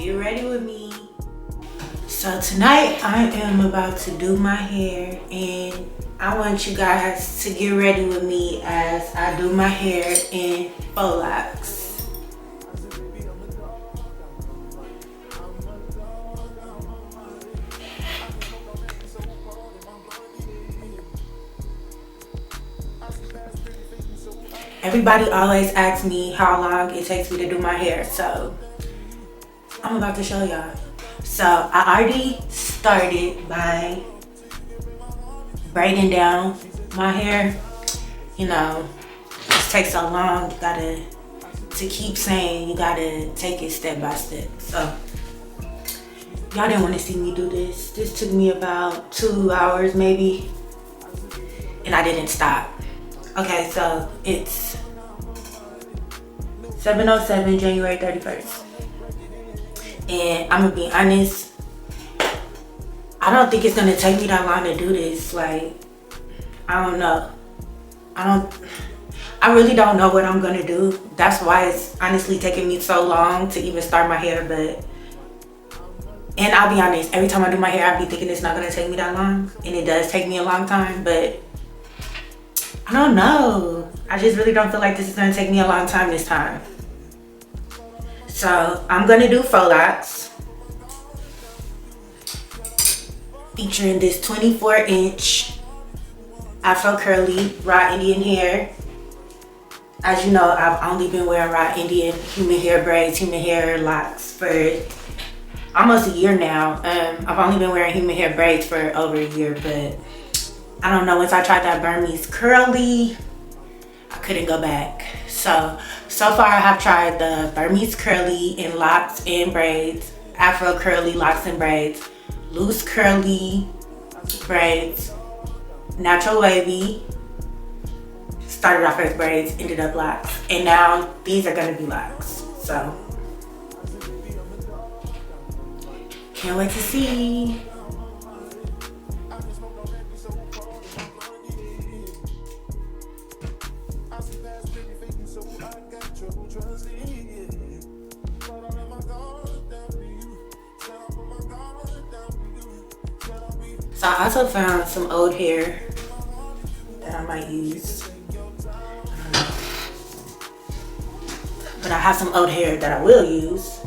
get ready with me. So tonight I am about to do my hair, and I want you guys to get ready with me as I do my hair in faux locs. Everybody always asks me how long it takes me to do my hair, so I'm about to show y'all. So I already started by braiding down my hair. You know, it takes so long, to keep saying you gotta take it step by step. So y'all didn't want to see me do this. This took me about 2 hours maybe, and I didn't stop. Okay, so it's 7:07, January 31st. And I'm gonna be honest, I don't think it's gonna take me that long to do this. Like, I don't know. I really don't know what I'm gonna do. That's why it's honestly taking me so long to even start my hair. And I'll be honest, every time I do my hair, I be thinking it's not gonna take me that long. And it does take me a long time, but I don't know. I just really don't feel like this is gonna take me a long time this time. So I'm gonna do faux locs, featuring this 24-inch Afro curly raw Indian hair. As you know, I've only been wearing raw Indian human hair braids, human hair locks for almost a year now. I've only been wearing human hair braids for over a year, but I don't know, once I tried that Burmese curly, I couldn't go back. So far I have tried the Burmese curly in locks and braids, Afro curly locks and braids, loose curly braids, natural wavy, started off as braids, ended up locks, and now these are gonna be locks. So can't wait to see. So I also found some old hair that I might use. But I have some old hair that I will use.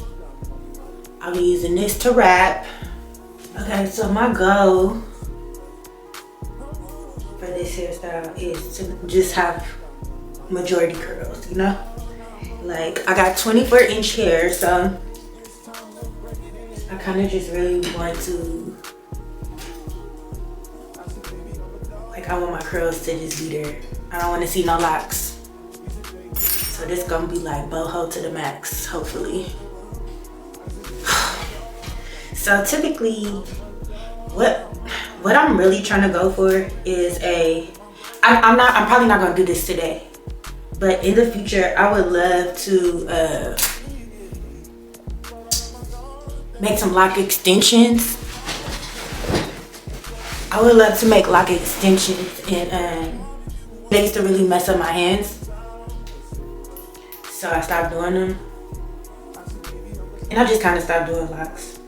I'll be using this to wrap. Okay, so my goal for this hairstyle is to just have majority curls, you know? Like, I got 24-inch hair, so I kind of just really want to, like, I want my curls to just be there. I don't want to see no locks. So this gonna be like Boho To The Max, hopefully. So typically, what I'm really trying to go for is I'm probably not gonna do this today, but in the future, I would love to make some loc extensions. I would love to make loc extensions, and they used to really mess up my hands, so I stopped doing them, and I just kind of stopped doing locks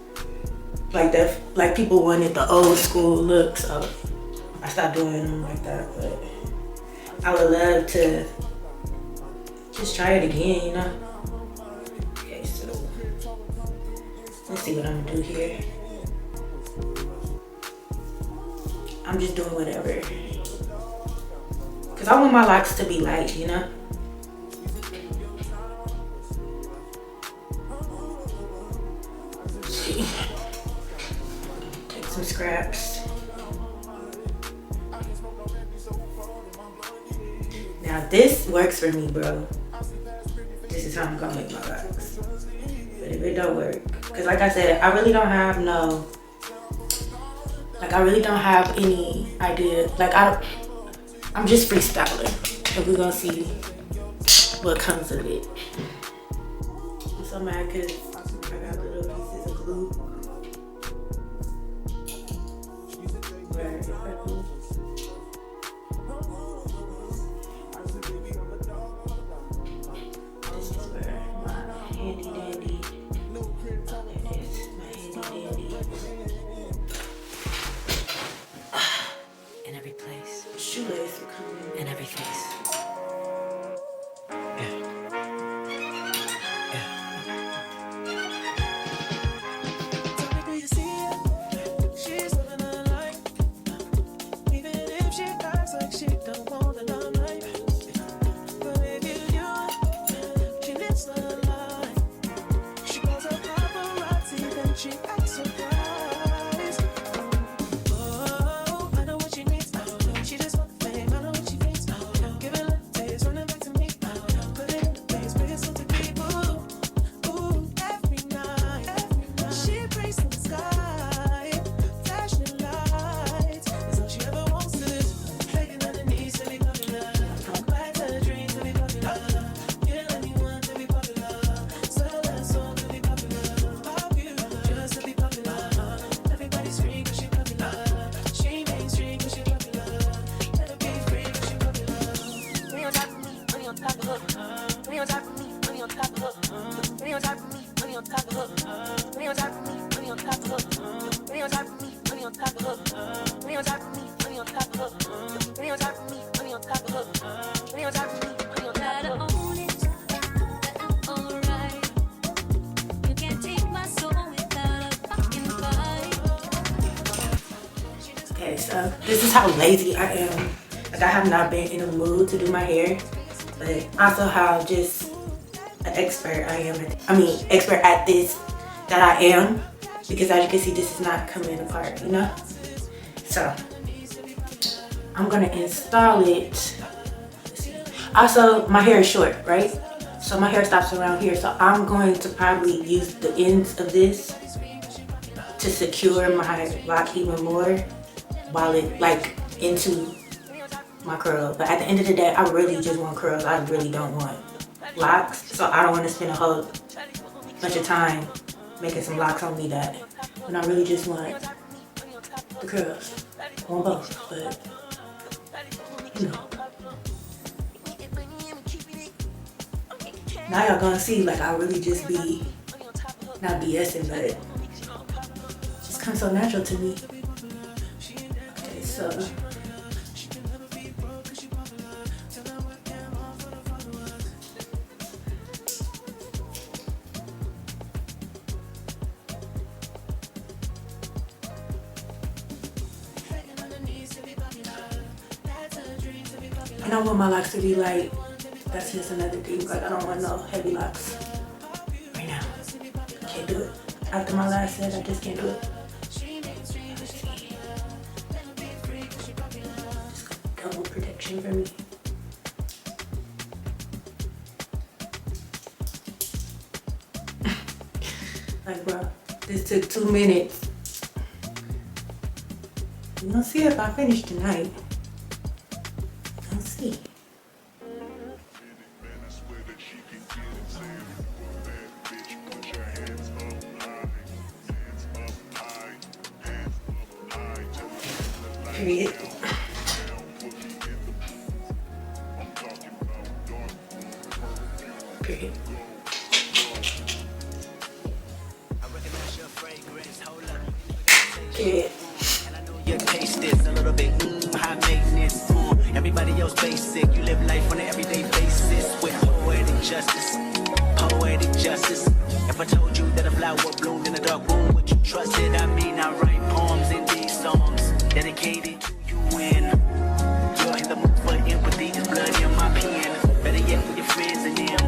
like that. Like, people wanted the old school look, so I stopped doing them like that. But I would love to just try it again, you know? Okay, so let's see what I'm gonna do here. I'm just doing whatever, because I want my locks to be light, you know? Take some scraps. Now this works for me, bro. This is how I'm gonna make my locks. But if it don't work, because like I said, I really don't have any idea. Like, I'm just freestyling, and we're gonna see what comes of it. I'm so mad because I got little pieces of glue. Where is that glue? This is where my handy dandy Okay, so this is how lazy I am. Like, I have not been in the mood to do my hair, but also how just an expert I am. Expert at this that I am, because as you can see, this is not coming apart, you know? So I'm gonna install it. Also, my hair is short, right? So my hair stops around here. So I'm going to probably use the ends of this to secure my lock even more while it like into my curl. But at the end of the day, I really just want curls. I really don't want locks. So I don't want to spend a whole bunch of time making some locks on me that when I really just want the curls. I want both, but you know. Now y'all gonna see like I really just be not BSing, but it just comes so natural to me. Okay, so and I want my locks to be light. That's just another thing. Like, I don't want no heavy locks right now. Can't do it. After my last set, I just can't do it. Just double protection for me. Like, bro, this took 2 minutes. We're gonna see if I finish tonight. Let's see. Period. Period. Period. Your taste is a little bit high maintenance. Everybody else basic. You live life on an everyday basis with poetic justice. Poetic justice. If I told you that a flower bloomed in a dark room, would you trust it? I mean, I write poems in these songs dedicated to you and you're in the mood for empathy. Is blood in my pen. Better yet with your friends and them.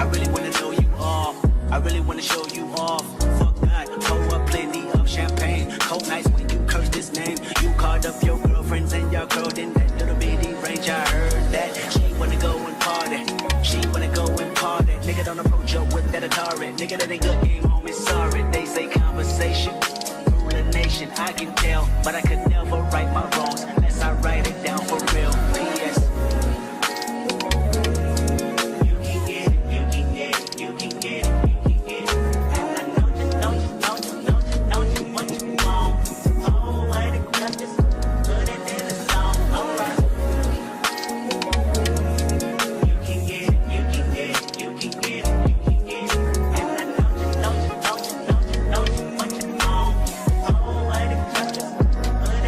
I really wanna know you all. I really wanna show you off. Fuck that. Pour up plenty of champagne. Cold nights when you curse this name. You called up your girlfriends and y'all curled in that little bitty range. I heard that she wanna go and party. She wanna go and party. Nigga don't approach her with that Atari. Nigga that ain't good game, homie. Sorry, they say conversation. Rule a nation, I can tell, but I could never right my wrongs unless I write it down for real. P.S. You can get it, you can get it, you can get it, you can get it. And I know you what you want. Oh, I think I just put it in a song. Alright. You can get it, you can get it, you can get it, you can get it. And I know you what you want. Oh, I think I just put it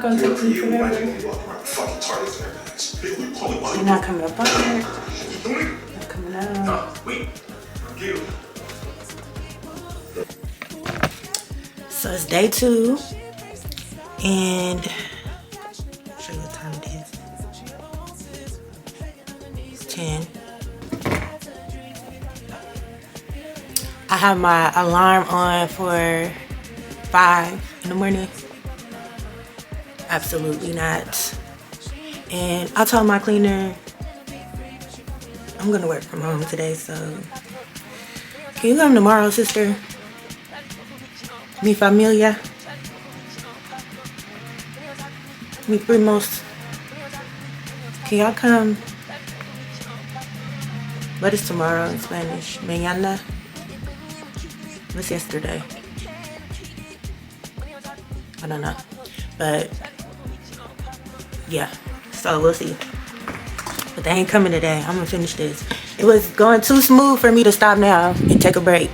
not gonna take you forever. You're not coming up on here. Not coming out. So it's day 2, and I'll show you what time it is. It's 10. I have my alarm on for 5 in the morning. Absolutely not. And I told my cleaner I'm gonna work from home today, so can you come tomorrow, sister? Mi familia, mi primos, can y'all come? What is tomorrow in Spanish? Mañana? What's yesterday? I don't know, but yeah, so we'll see. But they ain't coming today. I'm gonna finish this. It was going too smooth for me to stop now and take a break.